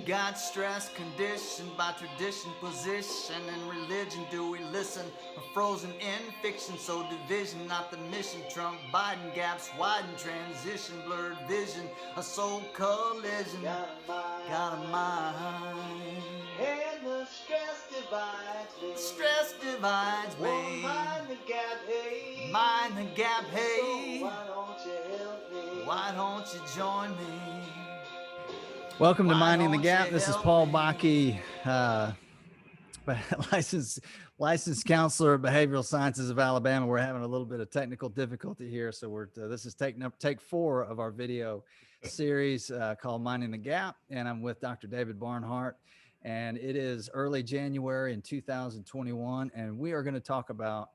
got stress conditioned by tradition, position, and religion? Do we listen? Or frozen in fiction, so division, not the mission. Trump, Biden, gaps widen, transition, blurred vision, a soul collision. Got a mind. And the stress divides me. Stress divides me. Oh, mind the gap, hey. Mind the gap, hey. So why don't you help me? Why don't you join me? Welcome to Why Minding the don't Gap. you This is help Paul me? Bakke, licensed counselor of behavioral sciences of Alabama. We're having a little bit of technical difficulty here, so this is take 4 of our video series called Minding the Gap, and I'm with Dr. David Barnhart, and it is early January in 2021, and we are going to talk about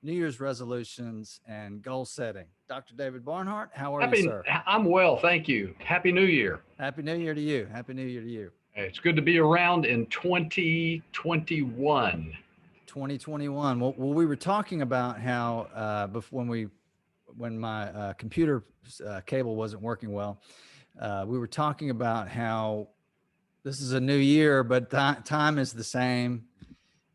New Year's resolutions and goal setting. Dr. David Barnhart, how are you, sir? I'm well, thank you. Happy New Year. Happy New Year to you. Happy New Year to you. It's good to be around in 2021. 2021. Well, we were talking about how when my computer cable wasn't working well, we were talking about how this is a new year, but time is the same.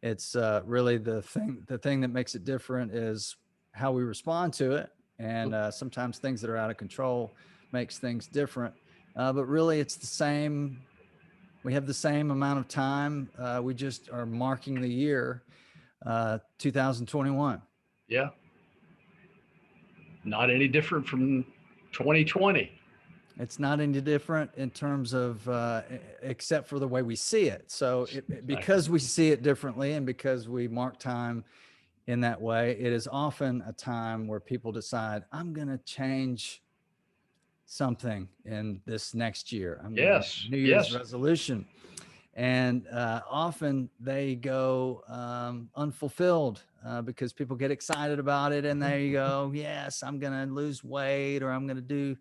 It's really the thing that makes it different is how we respond to it. And sometimes things that are out of control makes things different. But really it's the same. We have the same amount of time. We just are marking the year 2021. Yeah. Not any different from 2020. It's not any different in terms of, except for the way we see it. So because we see it differently and because we mark time in that way, it is often a time where people decide, I'm going to change something in this next year. Yes. New Year's resolution. And often they go unfulfilled because people get excited about it and they go, yes, I'm going to lose weight, or I'm going to do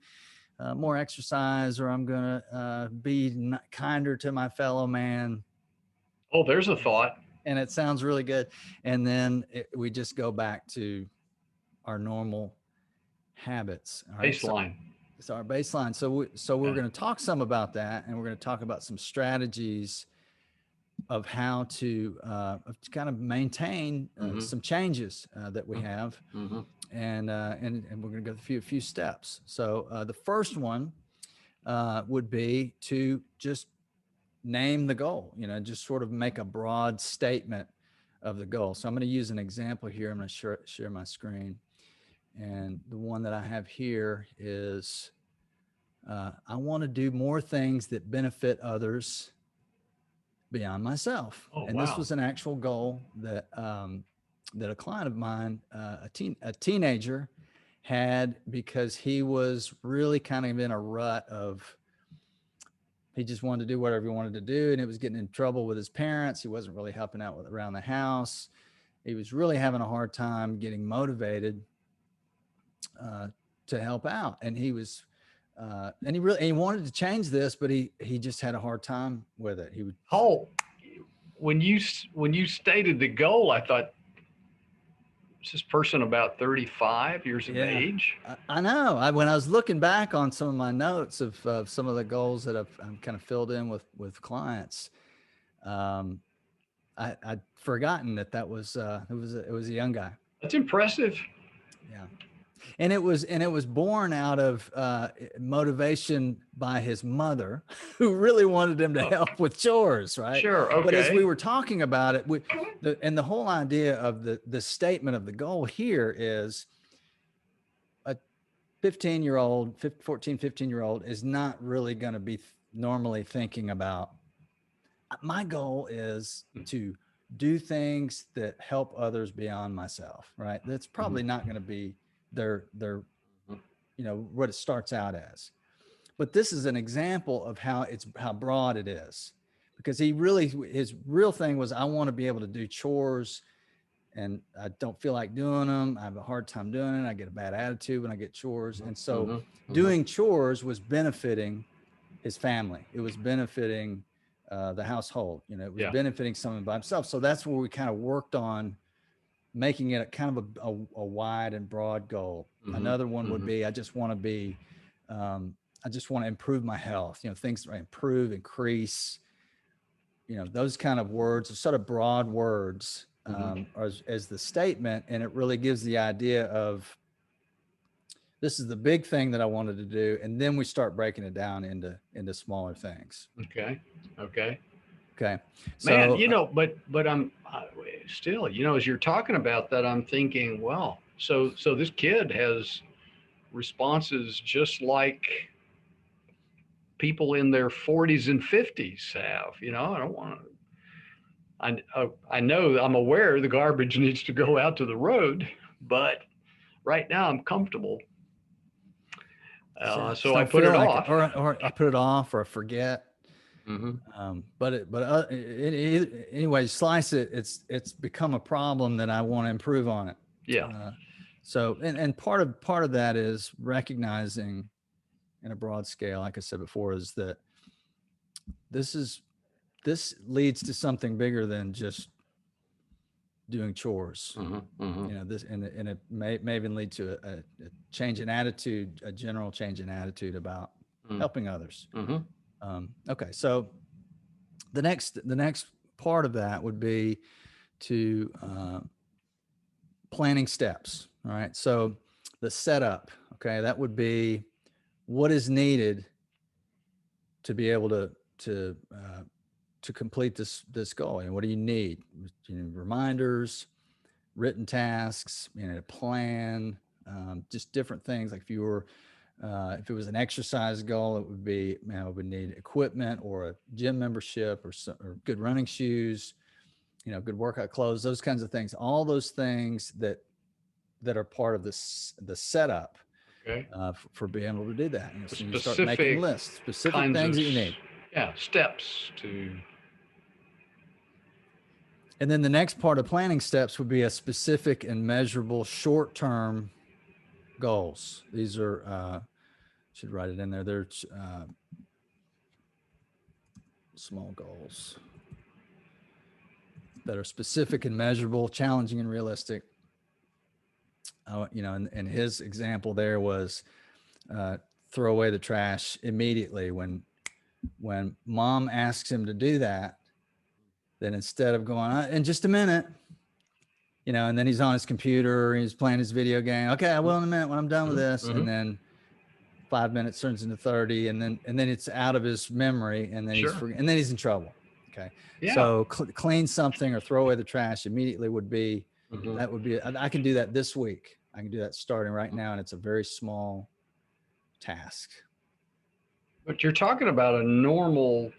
more exercise, or I'm going to be kinder to my fellow man. Oh, there's a thought. And it sounds really good. And then we just go back to our normal habits. All right? Baseline. It's our baseline. So we're going to talk some about that, and we're going to talk about some strategies of how to kind of maintain some changes that we have, and we're going to go through a few steps. So the first one would be to just name the goal. Just sort of make a broad statement of the goal. So I'm going to use an example here. I'm going to share my screen. And the one that I have here is, I want to do more things that benefit others beyond myself. And wow. This was an actual goal that that a client of mine, a teenager, had, because he was really kind of in a rut of, he just wanted to do whatever he wanted to do, and it was getting in trouble with his parents. He wasn't really helping out around the house. He was really having a hard time getting motivated to help out, and he was and he wanted to change this, but he just had a hard time with it. He would. Oh, when you stated the goal, I thought, is this person about 35 years of age? I know. When I was looking back on some of my notes of some of the goals that I'm kind of filled in with clients, I'd forgotten that was it was a young guy. That's impressive. Yeah. And it was born out of motivation by his mother, who really wanted him to help with chores, right? Sure. Okay. But as we were talking about it, the whole idea of the statement of the goal here is, a 15-year-old is not really going to be normally thinking about, my goal is to do things that help others beyond myself, right? That's probably not going to be their what it starts out as. But this is an example of how broad it is, because his real thing was, I want to be able to do chores, and I don't feel like doing them. I have a hard time doing it. I get a bad attitude when I get chores. And so doing chores was benefiting his family. It was benefiting the household. It was benefiting someone by himself. So that's where we kind of worked on making it kind of a wide and broad goal. Another one would be, I just want to be I just want to improve my health, things that improve, increase, those kind of words are sort of broad words, as the statement. And it really gives the idea of, this is the big thing that I wanted to do. And then we start breaking it down into smaller things. Okay. Okay. Man, So, but I'm still, as you're talking about that, I'm thinking, well, so this kid has responses just like people in their 40s and 50s have. I don't want to. I know, I'm aware the garbage needs to go out to the road, but right now I'm comfortable. So I don't put feel it like off. or I put it off or I forget. Mm-hmm. Anyway, slice it. It's become a problem that I want to improve on it. Yeah. So, and part of that is recognizing in a broad scale, like I said before, is that this leads to something bigger than just doing chores. This, and it may even lead to a change in attitude, a general change in attitude about helping others. Okay. So the next part of that would be to planning steps. All right. So the setup, okay, that would be what is needed to be able to complete this goal. And what do you need? Reminders, written tasks, a plan, just different things. Like if it was an exercise goal, it would be, it would need equipment or a gym membership or good running shoes, good workout clothes, those kinds of things. All those things that are part of the setup. Okay. For being able to do that. So you start Specific making lists, specific things that you need. Yeah, steps to. And then the next part of planning steps would be a specific and measurable short-term goals. These are, should write it in there. They're small goals that are specific and measurable, challenging and realistic. And his example there was throw away the trash immediately. When mom asks him to do that, then instead of going in just a minute, and then he's on his computer, he's playing his video game. Okay, I will in a minute when I'm done with this. And then 5 minutes turns into 30, and then it's out of his memory, and then he's in trouble. Okay. Yeah. So clean something or throw away the trash immediately would be, that would be, I can do that this week. I can do that starting right now. And it's a very small task. But you're talking about a normal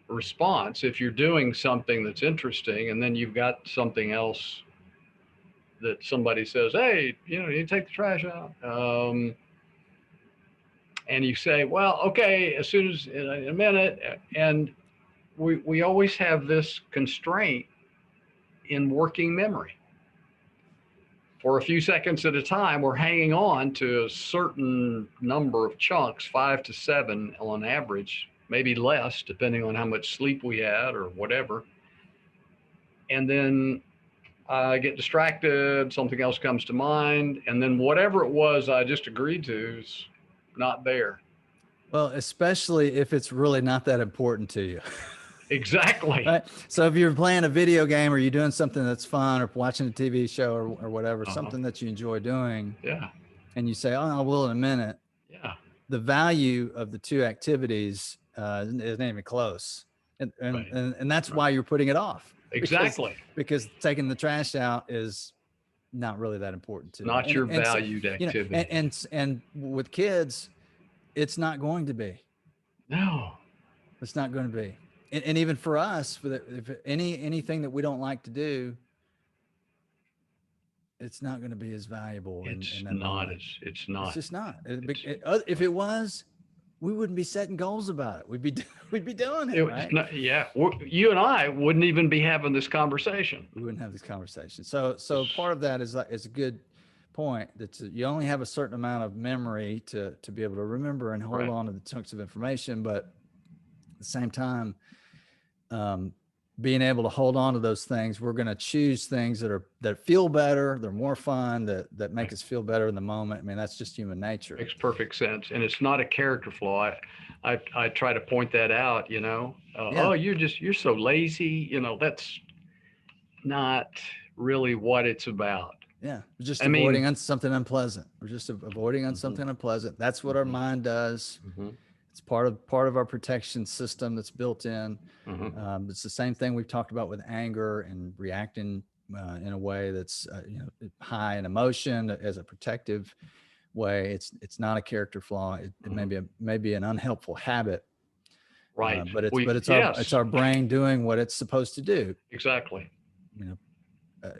response if you're doing something that's interesting, and then you've got something else that somebody says, hey, you take the trash out. And you say, well, okay, as soon as in a minute. And we always have this constraint in working memory. For a few seconds at a time, we're hanging on to a certain number of chunks, 5 to 7 on average, maybe less, depending on how much sleep we had or whatever. And then I get distracted, something else comes to mind, and then whatever it was I just agreed to is not there. Well, especially if it's really not that important to you. Exactly. Right? So if you're playing a video game or you're doing something that's fun or watching a TV show or whatever, something that you enjoy doing, and you say, oh, I will in a minute. Yeah. The value of the two activities isn't even close. And that's why you're putting it off. Exactly. Because taking the trash out is not really that important to you. Not your valued activity. And with kids, it's not going to be. No. It's not going to be. And even for us, if anything that we don't like to do, it's not going to be as valuable. It's not. It's not. It's just not. If it was, we wouldn't be setting goals about it. We'd be doing it. Right? Not, yeah. You and I wouldn't even be having this conversation. We wouldn't have this conversation. So part of that is a good point, that you only have a certain amount of memory to be able to remember and hold on to the chunks of information, but at the same time, being able to hold on to those things, we're going to choose things that feel better, they're more fun, that make us feel better in the moment. I mean, that's just human nature. Makes perfect sense. And it's not a character flaw. I try to point that out, Yeah. oh, you're so lazy. That's not really what it's about. Yeah. We're just I mean- avoiding something unpleasant. We're just avoiding on something unpleasant. That's what our mind does. It's part of our protection system that's built in. It's the same thing we've talked about with anger and reacting in a way that's high in emotion as a protective way. It's not a character flaw. It may be an unhelpful habit, Right. but it's our brain doing what it's supposed to do. Exactly.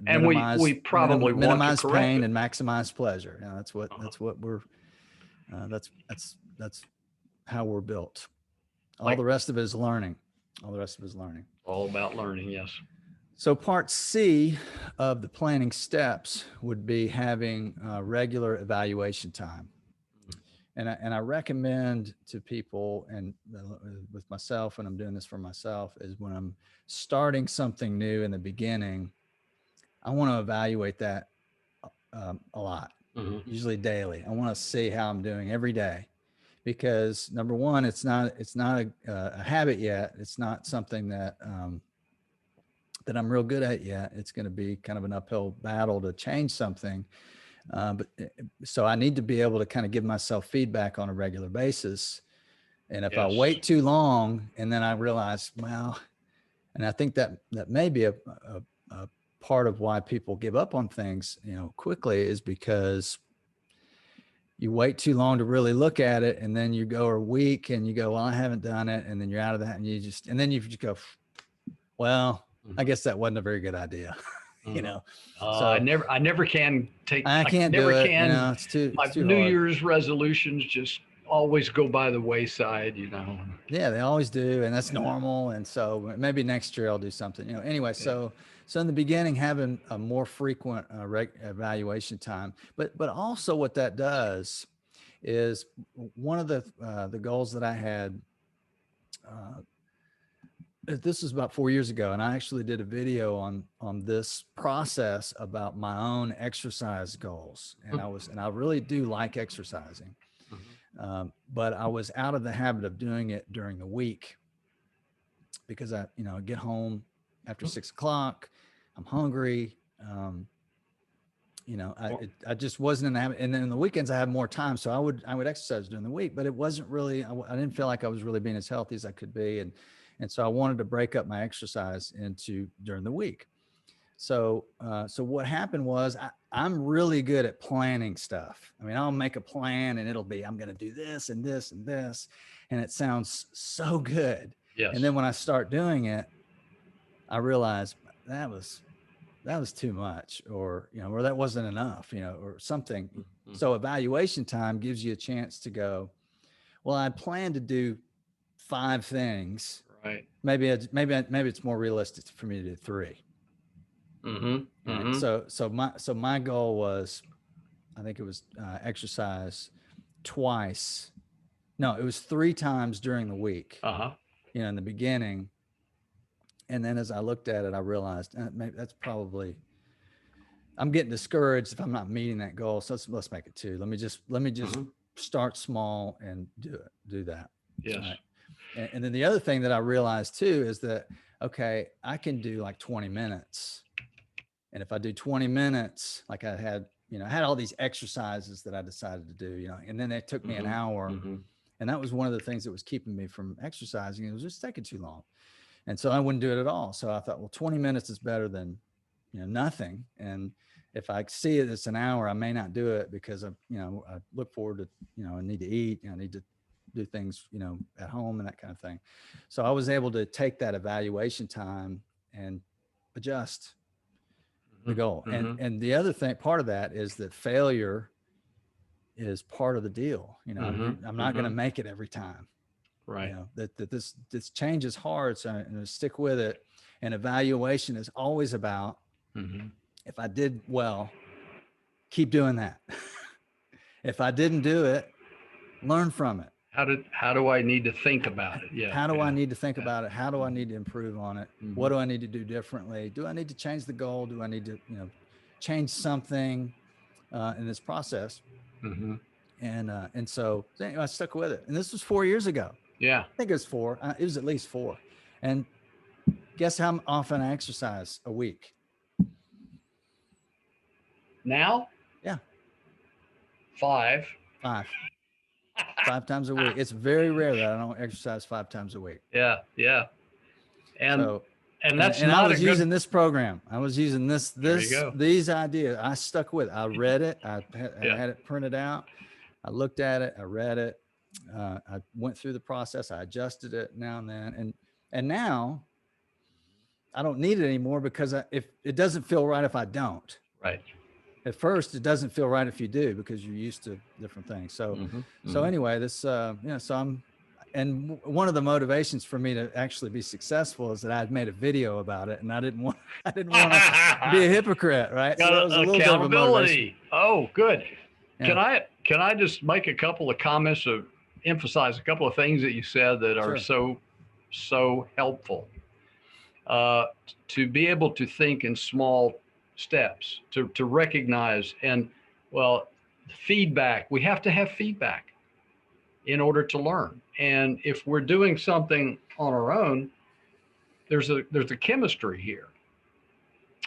And we probably minimize want to pain it. and maximize pleasure. That's what we're. That's how we're built. All the rest of it is learning. All about learning. Yes. So part C of the planning steps would be having regular evaluation time. And I recommend to people, and with myself, when I'm doing this for myself, is when I'm starting something new in the beginning, I want to evaluate that a lot, usually daily. I want to see how I'm doing every day, because number one, it's not a habit yet. It's not something that I'm real good at yet. It's going to be kind of an uphill battle to change something. So I need to be able to kind of give myself feedback on a regular basis. And if I wait too long and then I realize, well, and I think that may be a part of why people give up on things, quickly, is because you wait too long to really look at it. And then you go a week and you go, well, I haven't done it. And then you're out of that. And then you just go, well, I guess that wasn't a very good idea. So I never can take. I can't do it. It's too New hard. Year's resolutions just always go by the wayside. Yeah, they always do, and that's normal. And so maybe next year I'll do something. Anyway, so in the beginning, having a more frequent evaluation time, but also what that does is, one of the goals that I had. This was about 4 years ago, and I actually did a video on this process about my own exercise goals. And I really do like exercising, but I was out of the habit of doing it during the week, because I get home after 6 o'clock, I'm hungry. I just wasn't in the habit. And then in the weekends I had more time, so I would exercise during the week, but it wasn't really. I didn't feel like I was really being as healthy as I could be, and so I wanted to break up my exercise during the week. So what happened was, I'm really good at planning stuff. I mean, I'll make a plan and it'll be, I'm going to do this and this and this, and it sounds so good. Yes. And then when I start doing it, I realize that was too much, or that wasn't enough, or something. So evaluation time gives you a chance to go, well, I plan to do 5 things. Right. Maybe it's more realistic for me to do 3. Right? So my goal was, I think it was exercise twice. No, it was 3 times during the week. In the beginning, and then as I looked at it, I realized maybe that's probably. I'm getting discouraged if I'm not meeting that goal. So let's make it 2. Let me just start small and do that. Yes. Right? And then the other thing that I realized too is that, okay, I can do like 20 minutes. And if I do 20 minutes, like I had all these exercises that I decided to do, and then it took me an hour. And that was one of the things that was keeping me from exercising. It was just taking too long. And so I wouldn't do it at all. So I thought, well, 20 minutes is better than, nothing. And if I see it, it's an hour, I may not do it, because I look forward to, I need to eat, I need to do things, at home and that kind of thing. So I was able to take that evaluation time and adjust the goal. And the other part of that is that failure is part of the deal. I'm not going to make it every time. Right. That this change is hard. So I'm going to stick with it. And evaluation is always about, if I did well, keep doing that. If I didn't do it, learn from it. How do I need to think about it? Yeah. How do I need to think Yeah. about it? How do I need to improve on it? Mhm. What do I need to do differently? Do I need to change the goal? Do I need to, change something in this process? Mhm. And so anyway, I stuck with it. And this was 4 years ago. Yeah. I think it was four. It was at least four. And guess how often I exercise a week? Now, Yeah, 5. five. 5 times a week. It's very rare that I don't exercise 5 times a week. Yeah. Yeah. And So, that's and I not a was good. using this program. I was using There you go. these ideas. I stuck with it. I read it. I Yeah. had it printed out. I looked at it. I read it. I went through the process. I adjusted it now and then. And now I don't need it anymore because if it doesn't feel right if I don't. Right. At first, it doesn't feel right if you do because you're used to different things. So, Mhm. so Mhm. anyway, this, so one of the motivations for me to actually be successful is that I'd made a video about it, and I didn't want to be a hypocrite, right? So that was a little bit of a motivation. Accountability. Oh, good. Yeah. Can I just make a couple of comments to emphasize a couple of things that you said that are Sure. so helpful? Uh, to be able to think in small steps, to recognize and, well, feedback. We have to have feedback in order to learn. And if we're doing something on our own, there's a chemistry here.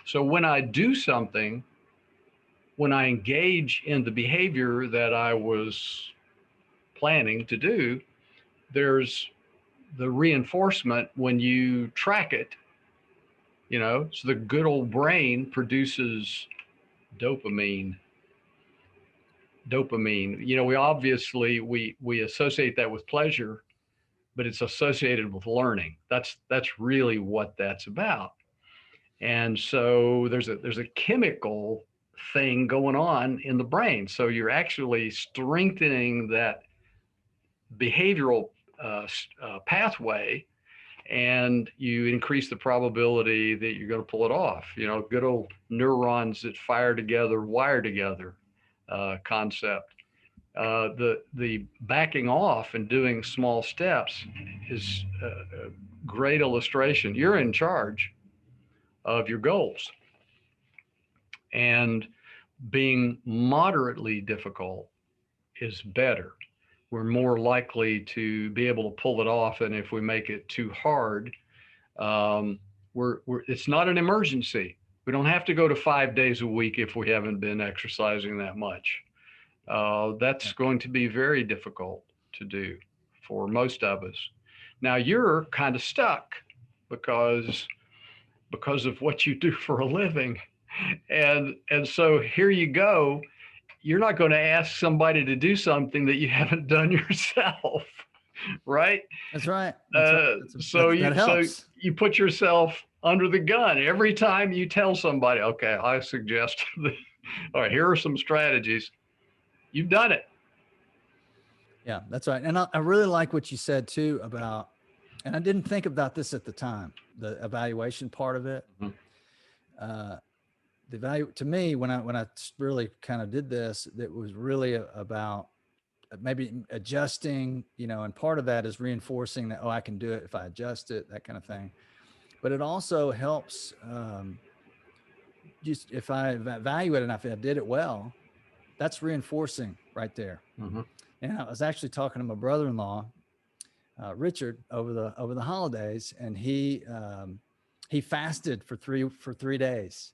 So when I do something, when I engage in the behavior that I was planning to do, there's the reinforcement when you track it, so the good old brain produces dopamine. We obviously we associate that with pleasure, but it's associated with learning. That's really what that's about. And so there's a chemical thing going on in the brain. So you're actually strengthening that behavioral pathway, and you increase the probability that you're going to pull it off. Good old neurons that fire together, wire together concept. The backing off and doing small steps is a great illustration. You're in charge of your goals, and being moderately difficult is better. We're more likely to be able to pull it off than if we make it too hard. It's not an emergency. We don't have to go to 5 days a week if we haven't been exercising that much. That's going to be very difficult to do for most of us. Now you're kind of stuck because of what you do for a living. And so here you go. You're not going to ask somebody to do something that you haven't done yourself, right? That's right. That's right. That So helps. you put yourself under the gun every time you tell somebody, okay, I suggest, all right, here are some strategies. You've done it. Yeah, that's right. And I really like what you said too about, and I didn't think about this at the time, the evaluation part of it. Mhm. The value to me when I really kind of did this, it was really about maybe adjusting, and part of that is reinforcing that, oh, I can do it if I adjust it, that kind of thing. But it also helps, just if I value it and if I did it well, that's reinforcing right there. Mm-hmm. And I was actually talking to my brother-in-law, Richard, over the holidays, and he fasted for 3 days,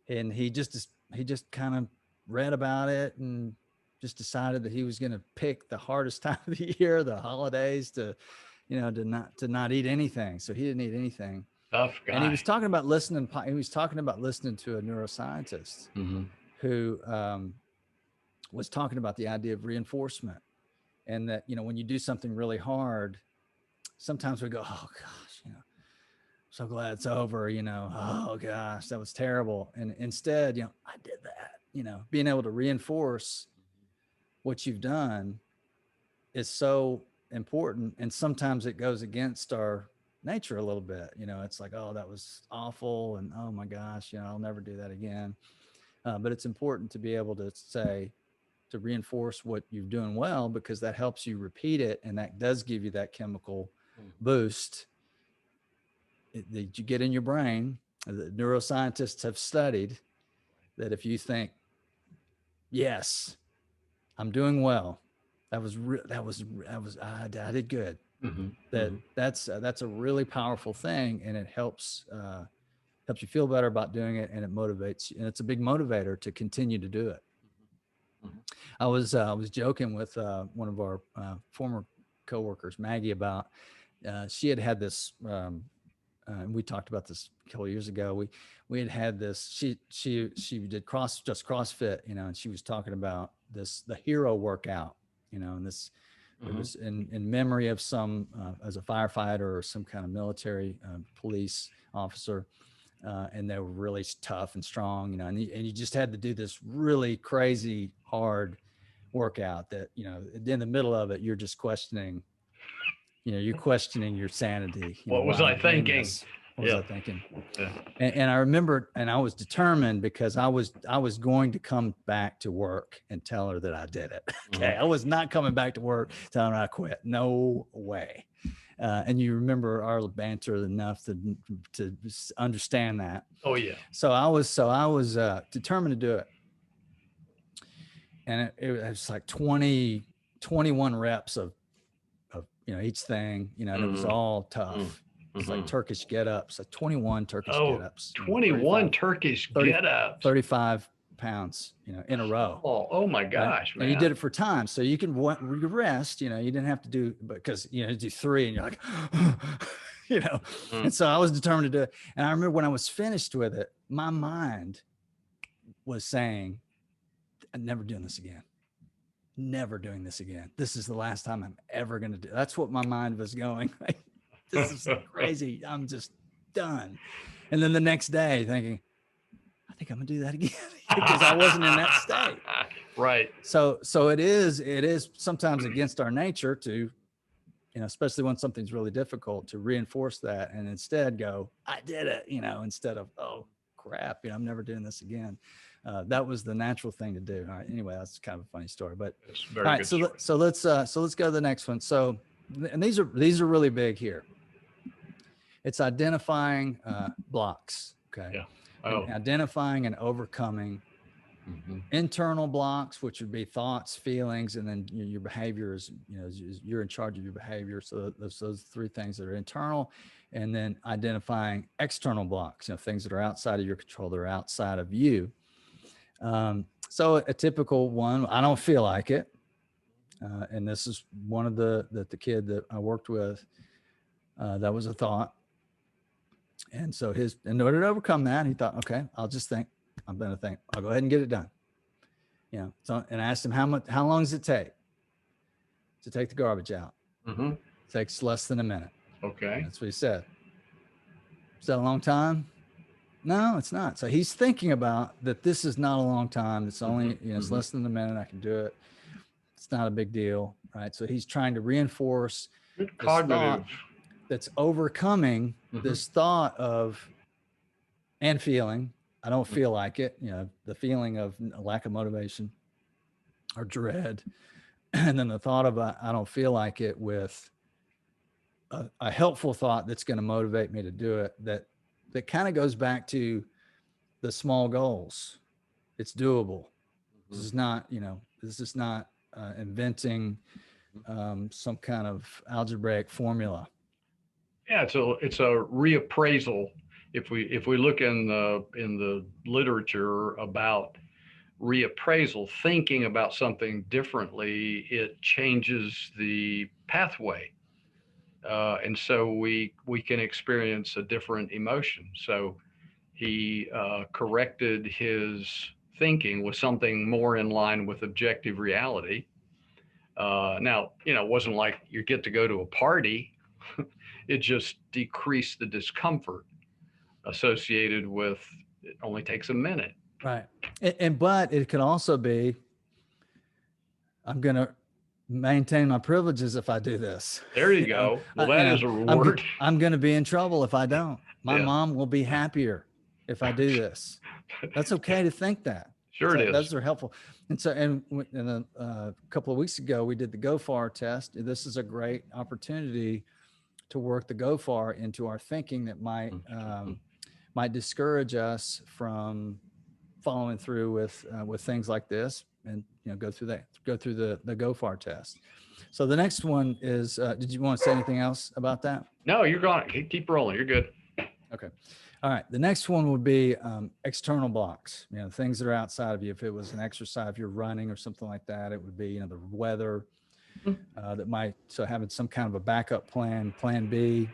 and he just kind of read about it and just decided that he was going to pick the hardest time of the year, the holidays, to not eat anything. So he didn't eat anything. Tough guy. And he was talking about listening. He was talking about listening to a neuroscientist Mm-hmm. who was talking about the idea of reinforcement, and that when you do something really hard, sometimes we go, oh gosh, so glad it's over. Oh gosh, that was terrible. And instead, I did that. Being able to reinforce what you've done is so important. And sometimes it goes against our nature a little bit. It's like, oh, that was awful, and oh my gosh, I'll never do that again. But it's important to be able to say, to reinforce what you're doing well, because that helps you repeat it. And that does give you that chemical boost that you get in your brain. The neuroscientists have studied that if you think, yes, I'm doing well, I did good. That's a really powerful thing, and it helps you feel better about doing it, and it motivates you, and it's a big motivator to continue to do it. I was joking with one of our former coworkers, Maggie, about she had this. And we talked about this a couple of years ago. We had this. She did CrossFit, and she was talking about the hero workout, and this. It was in memory of some as a firefighter or some kind of military police officer. And they were really tough and strong, and you just had to do this really crazy hard workout that, in the middle of it, you're just questioning, you're questioning your sanity. What was I thinking? What was I thinking? Yeah. And I remember, and I was determined, because I was going to come back to work and tell her that I did it. Okay. I was not coming back to work telling her I quit. No way. And you remember our banter enough to understand that. Oh yeah. So I was determined to do it. And it was like 21 reps of each thing, and it was all tough. It's like Turkish get-ups, like 21 Turkish get-ups. 21 Turkish get-ups. 35 pounds, in a row. Oh my gosh, right? man. And you did it for time. So you can rest, you didn't have to do, because, do 3 and you're like, And so I was determined to do it. And I remember when I was finished with it, my mind was saying, I'm never doing this again. Never doing this again. This is the last time I'm ever going to do. That's what my mind was going. Like, this is crazy. I'm just done. And then the next day thinking, I think I'm gonna do that again, because I wasn't in that state. Right. So it is sometimes against our nature to, especially when something's really difficult, to reinforce that and instead go, I did it, instead of, oh crap, I'm never doing this again. That was the natural thing to do. All right. Anyway, that's kind of a funny story, but all right. So let's go to the next one. So, and these are really big here. It's identifying blocks. Okay. Yeah. And identifying and overcoming internal blocks, which would be thoughts, feelings, and then your behavior is, you're in charge of your behavior. So those 3 things that are internal, and then identifying external blocks, things that are outside of your control, that are outside of you. So a typical one, I don't feel like it. And this is one of the kid that I worked with, that was a thought. And so in order to overcome that, he thought, okay, I'm going to think, I'll go ahead and get it done. So, and I asked him, how long does it take to take the garbage out? It takes less than a minute. Okay. That's what he said. Is that a long time? No, it's not. So he's thinking about that. This is not a long time. It's only, it's less than a minute. I can do it. It's not a big deal. Right. So he's trying to reinforce Good cognitive. That's overcoming this thought of, and feeling, I don't feel like it, the feeling of a lack of motivation or dread. And then the thought of, I don't feel like it, with a helpful thought that's going to motivate me to do it. That kind of goes back to the small goals. It's doable. This is not, inventing some kind of algebraic formula. Yeah, it's a reappraisal. If we look in the literature about reappraisal, thinking about something differently, it changes the pathway, and so we can experience a different emotion. So he corrected his thinking with something more in line with objective reality. Now, it wasn't like you get to go to a party. It just decreased the discomfort associated with it only takes a minute. Right. But it could also be, I'm going to maintain my privileges if I do this. There you go. Well, that is a reward. I'm going to be in trouble if I don't. My mom will be happier if I do this. That's okay to think that. Sure So it is. those are helpful. And so, and a couple of weeks ago, we did the GoFar test. This is a great opportunity to work the GoFar into our thinking that might discourage us from following through with things like this, and go through the GoFar test. So the next one is, did you want to say anything else about that? No, you're going. Keep rolling. You're good. Okay. All right. The next one would be external blocks, things that are outside of you. If it was an exercise, if you're running or something like that, it would be, the weather that might, so having some kind of a backup plan B.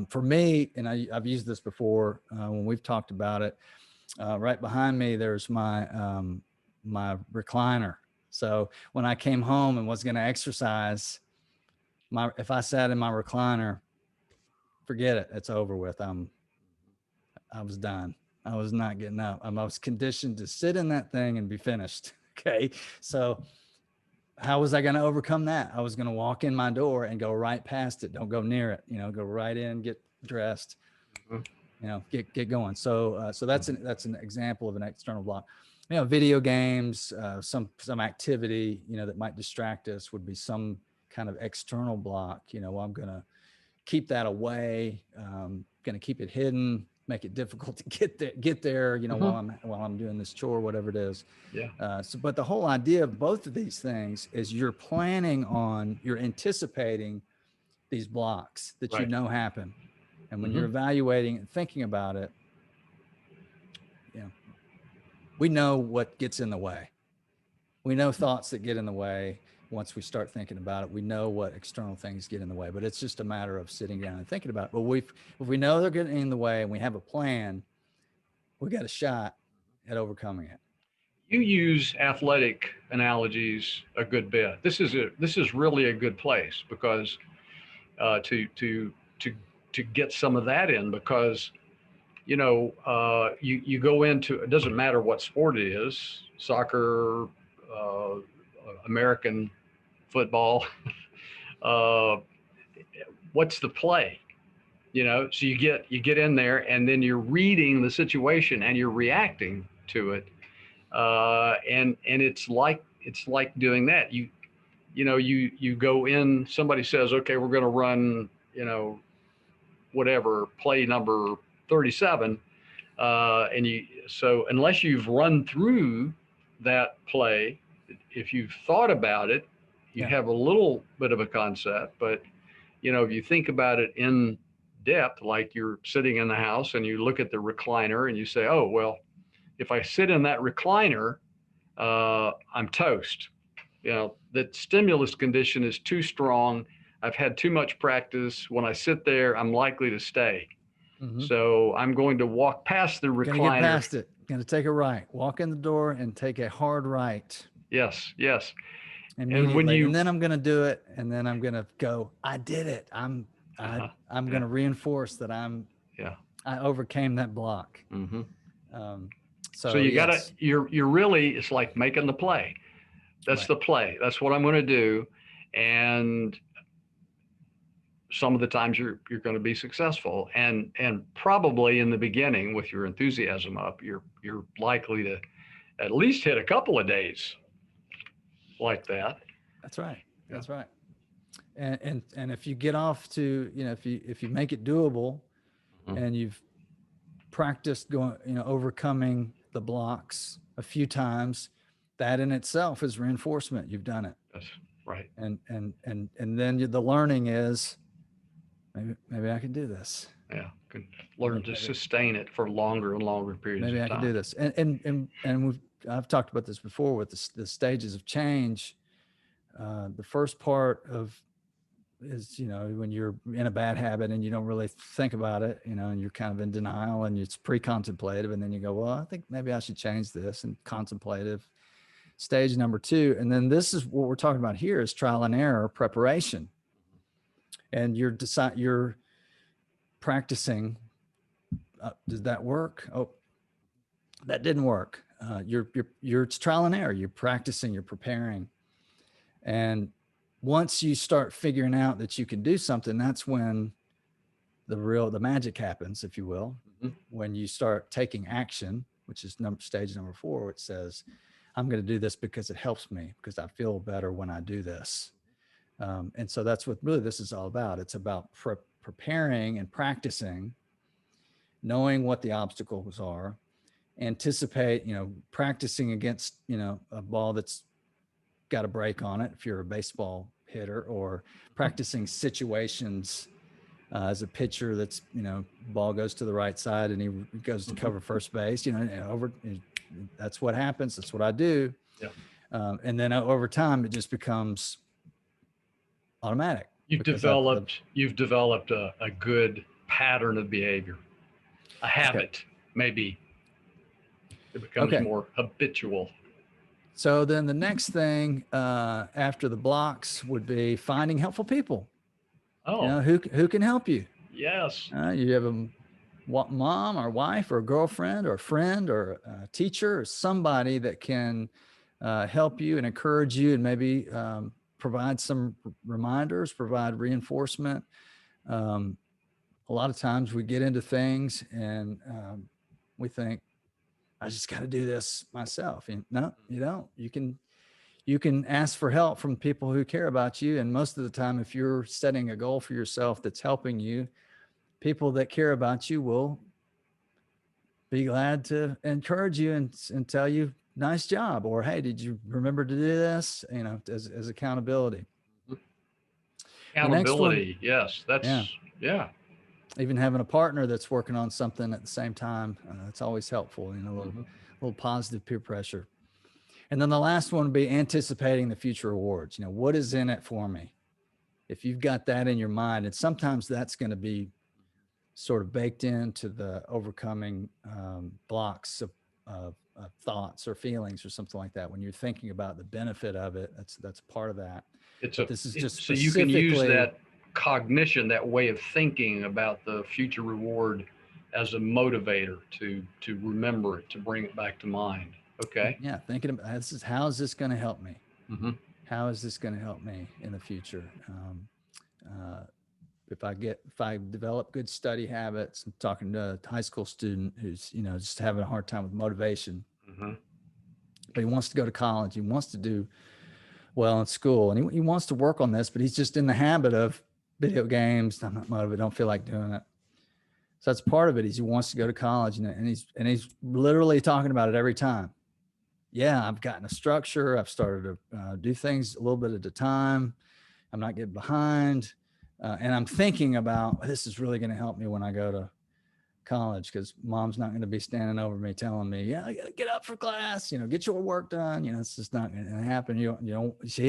For me, and I've used this before when we've talked about it, right behind me, there's my recliner. So when I came home and was going to exercise, if I sat in my recliner, forget it. It's over with. I was done. I was not getting up. I was conditioned to sit in that thing and be finished. Okay. So how was I going to overcome that? I was going to walk in my door and go right past it. Don't go near it, go right in, get dressed, get going. So that's an example of an external block. Video games, some activity, that might distract us would be some kind of external block. Well, I'm going to keep that away, going to keep it hidden, make it difficult to get there, while I'm doing this chore, whatever it is. Yeah. But the whole idea of both of these things is you're anticipating these blocks that Right. happen. And when you're evaluating and thinking about it, we know what gets in the way. We know thoughts that get in the way. Once we start thinking about it, we know what external things get in the way, but it's just a matter of sitting down and thinking about it. But if we know they're getting in the way and we have a plan, we got a shot at overcoming it. You use athletic analogies a good bit. This is really a good place because to get some of that in, because you go into, it doesn't matter what sport it is, soccer, American football, what's the play? So you get in there and then you're reading the situation and you're reacting to it. And it's like doing that. You go in, somebody says, okay, we're going to run, whatever, play number 37. So unless you've run through that play, if you've thought about it, you have a little bit of a concept, but if you think about it in depth, like you're sitting in the house and you look at the recliner and you say, oh, well, if I sit in that recliner, I'm toast. That stimulus condition is too strong. I've had too much practice. When I sit there, I'm likely to stay. So I'm going to walk past the recliner. Going to get past it. Going to take a right. Walk in the door and take a hard right. Yes. And then I'm going to do it. And then I'm going to go, I did it. I'm going to reinforce that I overcame that block. So you're really, it's like making the play. That's the play. That's what I'm going to do. And some of the times you're going to be successful, and probably in the beginning with your enthusiasm up, you're likely to at least hit a couple of days like that. That's right. Yeah. That's right. And if you get off to, if you make it doable and you've practiced overcoming the blocks a few times, that in itself is reinforcement. You've done it. That's right. And then the learning is, maybe I can do this. Yeah, can learn to sustain it for longer and longer periods of time. Maybe I can do this. And I've talked about this before with the stages of change. The first part is, when you're in a bad habit and you don't really think about it, and you're kind of in denial and it's pre-contemplative, and then you go, well, I think maybe I should change this, and contemplative. Stage number 2. And then this is what we're talking about here is trial and error preparation. And you're practicing. Does that work? Oh, that didn't work. It's trial and error. You're practicing, you're preparing. And once you start figuring out that you can do something, that's when the magic happens, if you will, when you start taking action which is stage number 4, which says, I'm going to do this because it helps me, because I feel better when I do this. And so that's what really this is all about. It's about preparing and practicing, knowing what the obstacles are, anticipate, practicing against, a ball that's got a break on it if you're a baseball hitter, or practicing situations as a pitcher that's, ball goes to the right side and he goes to cover first base, that's what happens. That's what I do. Yeah. And then over time, it just becomes automatic. You've developed a good pattern of behavior, a habit, maybe. It becomes more habitual. So then the next thing after the blocks would be finding helpful people. Oh, who can help you. Yes. You have a mom or wife or a girlfriend or a friend or a teacher or somebody that can help you and encourage you, and maybe provide some reminders, provide reinforcement. A lot of times we get into things and we think, I just got to do this myself. And no, you don't. You can ask for help from people who care about you. And most of the time, if you're setting a goal for yourself that's helping you, people that care about you will be glad to encourage you and tell you, nice job, or, hey, did you remember to do this? As accountability. Accountability. Yes. Yeah. Even having a partner that's working on something at the same time, it's always helpful, a little positive peer pressure. And then the last one would be anticipating the future rewards. What is in it for me? If you've got that in your mind, and sometimes that's going to be sort of baked into the overcoming blocks of thoughts or feelings or something like that. When you're thinking about the benefit of it, that's part of that. So you can use that cognition, that way of thinking about the future reward as a motivator to remember it, to bring it back to mind. Okay. Yeah. Thinking about how is this going to help me? Mm-hmm. How is this going to help me in the future? If I develop good study habits, I'm talking to a high school student who's, just having a hard time with motivation, but he wants to go to college. He wants to do well in school, and he wants to work on this, but he's just in the habit of video games. I'm not motivated. Don't feel like doing it. So that's part of it. He wants to go to college, and he's literally talking about it every time. Yeah, I've gotten a structure. I've started to do things a little bit at a time. I'm not getting behind. And I'm thinking about, this is really going to help me when I go to college, because mom's not going to be standing over me telling me, yeah, I got to get up for class, get your work done. It's just not going to happen. You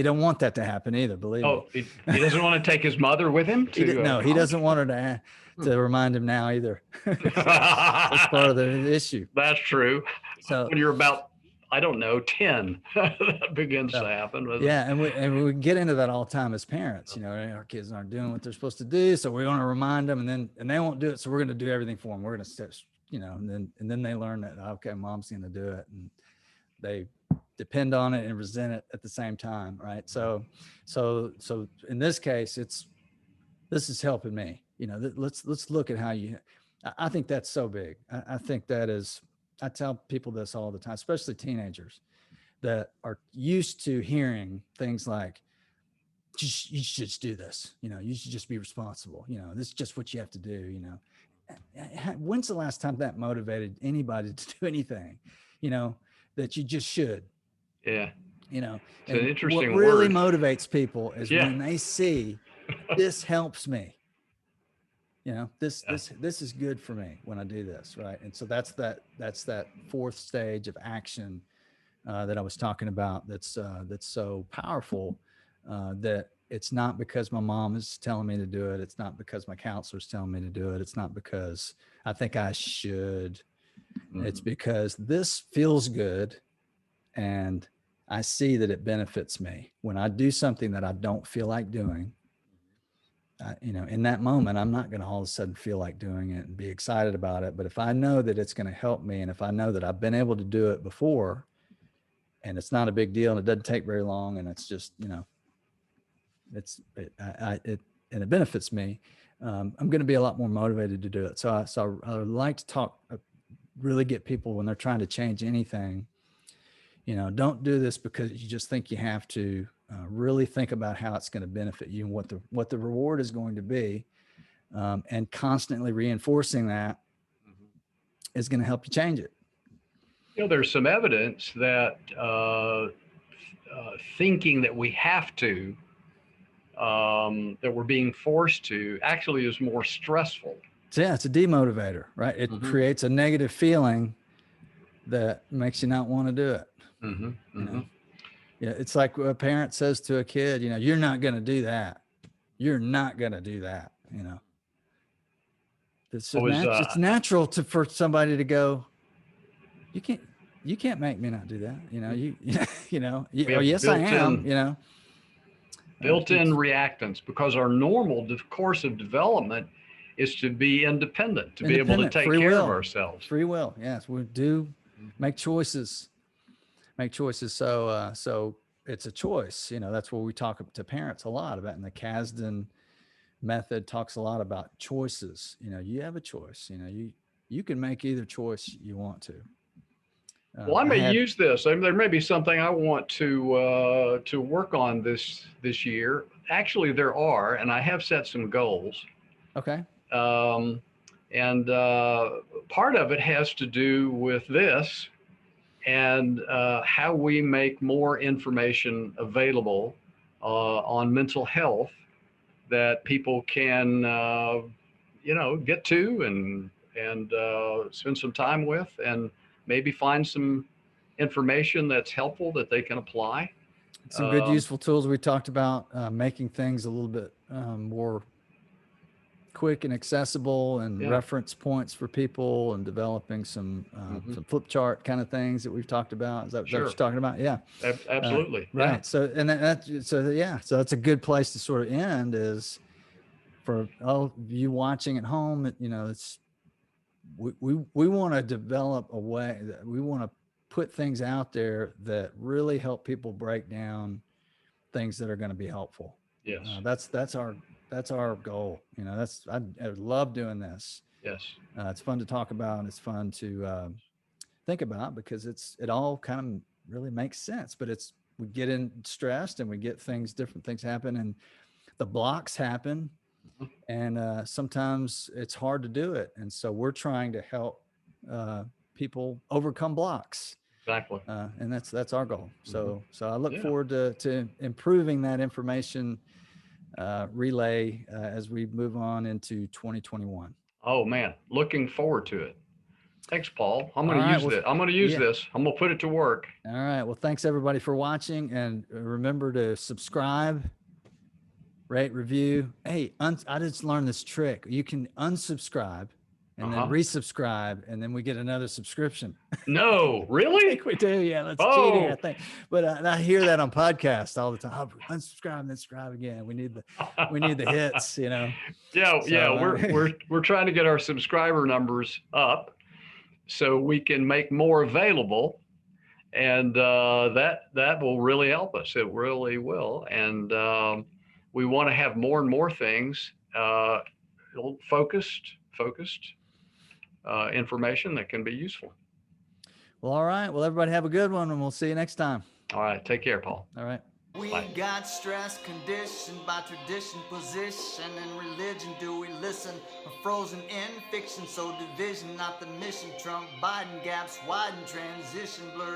don't want that to happen either. Believe me. He doesn't want to take his mother with him. No, he doesn't want her to remind him now either. That's part of the issue. That's true. So when you're about, I don't know, 10, that begins to happen. Yeah. And we get into that all the time as parents. Our kids aren't doing what they're supposed to do, so we're going to remind them, and they won't do it. So we're going to do everything for them. We're going to, and then they learn that, okay, mom's going to do it, and they depend on it and resent it at the same time. Right. So in this case, this is helping me, let's look at how I think that's so big. I think that is, I tell people this all the time, especially teenagers that are used to hearing things like, you should just do this. You should just be responsible. This is just what you have to do. When's the last time that motivated anybody to do anything, that you just should? Yeah. It's an interesting what really word. Motivates people is when they see this helps me. This is good for me when I do this, right? And so that's that fourth stage of action that I was talking about. That's so powerful. That it's not because my mom is telling me to do it. It's not because my counselor is telling me to do it. It's not because I think I should. It's because this feels good, and I see that it benefits me when I do something that I don't feel like doing. In that moment, I'm not going to all of a sudden feel like doing it and be excited about it. But if I know that it's going to help me, and if I know that I've been able to do it before, and it's not a big deal, and it doesn't take very long, and it's just, it benefits me, I'm going to be a lot more motivated to do it. So I would like to talk really get people when they're trying to change anything, don't do this because you just think you have to. Really think about how it's going to benefit you and what the reward is going to be, and constantly reinforcing that is going to help you change it. There's some evidence that thinking that we have to, that we're being forced to, actually is more stressful. So yeah, it's a demotivator, right? It creates a negative feeling that makes you not want to do it. Yeah, it's like a parent says to a kid, you're not going to do that. You're not going to do that. It's natural for somebody to go, you can't make me not do that. Yes, I am. Built-in reactance, because our normal course of development is to be independent, to be able to take care of ourselves. Free will, yes, we do make choices. So it's a choice. That's what we talk to parents a lot about. And the Kasdan method talks a lot about choices. You have a choice. You can make either choice you want to. Well, I may use this. There may be something I want to work on this year. Actually, there are, and I have set some goals. Okay. And part of it has to do with this and how we make more information available on mental health that people can, get to and spend some time with, and maybe find some information that's helpful that they can apply. Some good useful tools we talked about, making things a little bit more quick and accessible, and reference points for people, and developing some flip chart kind of things that we've talked about. Is that what you're talking about? Yeah, absolutely. Right. So, and so that's a good place to sort of end, is for all you watching at home. It's, we want to develop a way that we want to put things out there that really help people break down things that are going to be helpful. Yes. That's our goal. I love doing this. Yes. It's fun to talk about, and it's fun to think about, because it all kind of really makes sense, but we get in stressed, and we get different things happen, and the blocks happen, and sometimes it's hard to do it. And so we're trying to help people overcome blocks. Exactly. And that's our goal. So I look forward to improving that information relay as we move on into 2021. Oh man, looking forward to it. Thanks, Paul. I'm going to use this. I'm going to use this. I'm going to put it to work. All right. Well, thanks everybody for watching, and remember to subscribe, rate, review. Hey, I just learned this trick. You can unsubscribe and then resubscribe, and then we get another subscription. No, really? I think we do. Yeah, that's cheating, I think. But I hear that on podcasts all the time. I'll unsubscribe and then subscribe again. We need the hits, Yeah, so, we're trying to get our subscriber numbers up so we can make more available, and that will really help us. It really will, and we want to have more and more things, focused information that can be useful. Well, all right. Well, everybody have a good one, and we'll see you next time. All right. Take care, Paul. All right. We got stress conditioned by tradition, position, and religion. Do we listen? Or frozen in fiction, so division, not the mission. Trump, Biden, gaps widen, transition blurred.